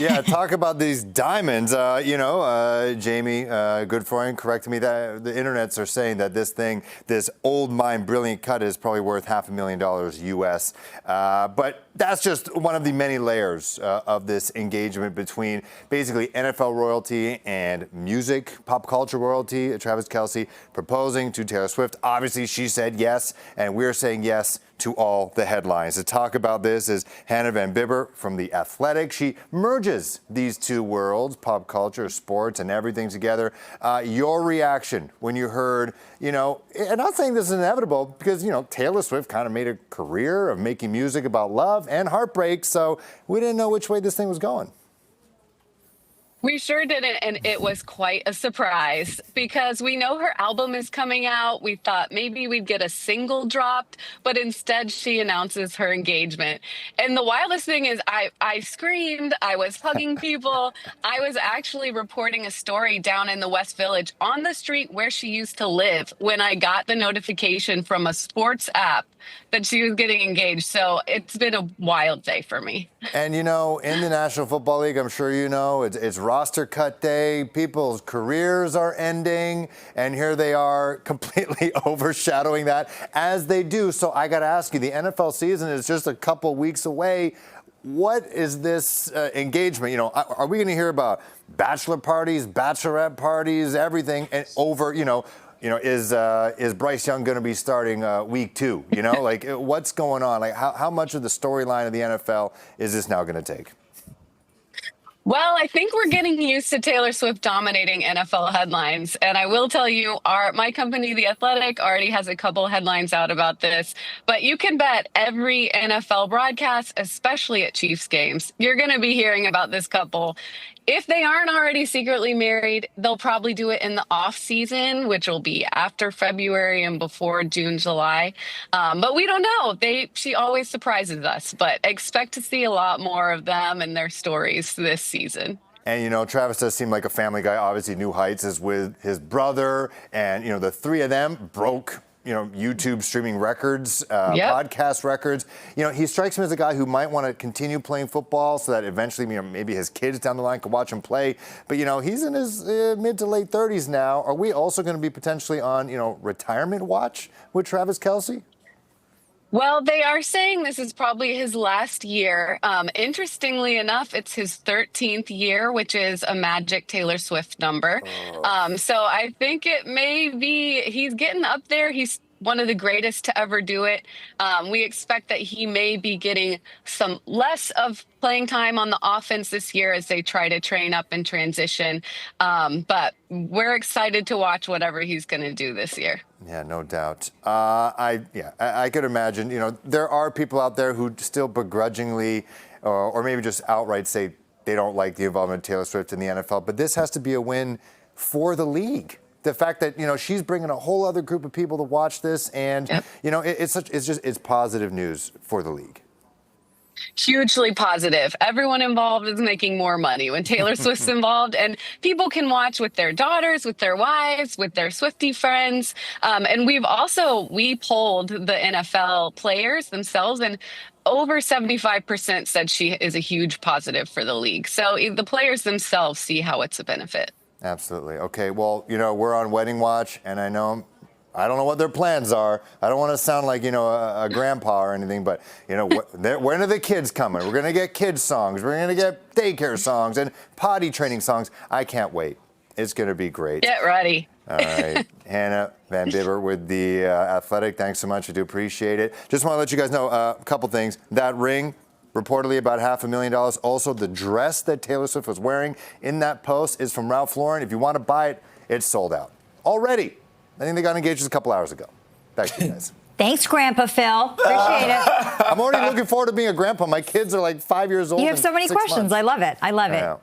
Yeah, talk about these diamonds. Jamie Goodfriend corrected me that the internets are saying that this old mine brilliant cut is probably worth $500,000 US. But that's just one of the many layers of this engagement between basically NFL royalty and music, pop culture royalty. Travis Kelce proposing to Taylor Swift. Obviously, she said yes, and we're saying yes to all the headlines. To talk about this is Hannah Vanbiber from The Athletic. She merges these two worlds, pop culture, sports, and everything together. Your reaction when you heard, and I'm not saying this is inevitable because, Taylor Swift kind of made a career of making music about love and heartbreak, so we didn't know which way this thing was going. We sure didn't, and it was quite a surprise because we know her album is coming out. We thought maybe we'd get a single dropped, but instead she announces her engagement. And the wildest thing is I screamed, I was hugging people. I was actually reporting a story down in the West Village on the street where she used to live when I got the notification from a sports app that she was getting engaged. So it's been a wild day for me. And in the National Football League, I'm sure it's roster cut day. People's careers are ending, and here they are completely overshadowing that as they do. So I got to ask you, the NFL season is just a couple weeks away. What is this engagement? Are we going to hear about bachelor parties, bachelorette parties, everything, and over, is Bryce Young going to be starting week 2? What's going on? How much of the storyline of the NFL is this now going to take? Well, I think we're getting used to Taylor Swift dominating NFL headlines. And I will tell you, my company, The Athletic, already has a couple headlines out about this. But you can bet every NFL broadcast, especially at Chiefs games, you're going to be hearing about this couple. If they aren't already secretly married, they'll probably do it in the off season, which will be after February and before June, July. But we don't know. She always surprises us, but expect to see a lot more of them and their stories this season. And, Travis does seem like a family guy. Obviously, New Heights is with his brother. And, the three of them broke YouTube streaming records, podcast records. He strikes me as a guy who might want to continue playing football so that eventually, maybe his kids down the line can watch him play. But, he's in his mid to late 30s now. Are we also going to be potentially on, retirement watch with Travis Kelce? Well, they are saying this is probably his last year. Interestingly enough, it's his 13th year, which is a magic Taylor Swift number. So I think it may be he's getting up there. He's one of the greatest to ever do it. We expect that he may be getting some less of playing time on the offense this year as they try to train up and transition. But we're excited to watch whatever he's going to do this year. Yeah, no doubt. I could imagine, there are people out there who still begrudgingly or maybe just outright say they don't like the involvement of Taylor Swift in the NFL. But this has to be a win for the league. The fact that, she's bringing a whole other group of people to watch this. And, it's positive news for the league. Hugely positive. Everyone involved is making more money when Taylor Swift's involved, and people can watch with their daughters, with their wives, with their Swiftie friends. And we polled the NFL players themselves, and over 75% said she is a huge positive for the league. So the players themselves see how it's a benefit. Absolutely. Okay. Well, we're on wedding watch, and I don't know what their plans are. I don't want to sound like, a grandpa or anything, but, when are the kids coming? We're going to get kids songs. We're going to get daycare songs and potty training songs. I can't wait. It's going to be great. Get ready. All right. Hannah Vanbiber with The Athletic. Thanks so much. I do appreciate it. Just want to let you guys know a couple things. That ring, reportedly about $500,000. Also, the dress that Taylor Swift was wearing in that post is from Ralph Lauren. If you want to buy it, it's sold out already. I think they got engaged just a couple hours ago. Back to you guys. Thanks, Grandpa Phil. Appreciate it. I'm already looking forward to being a grandpa. My kids are like 5 years old. You have so many questions. Months. I love it. I love it.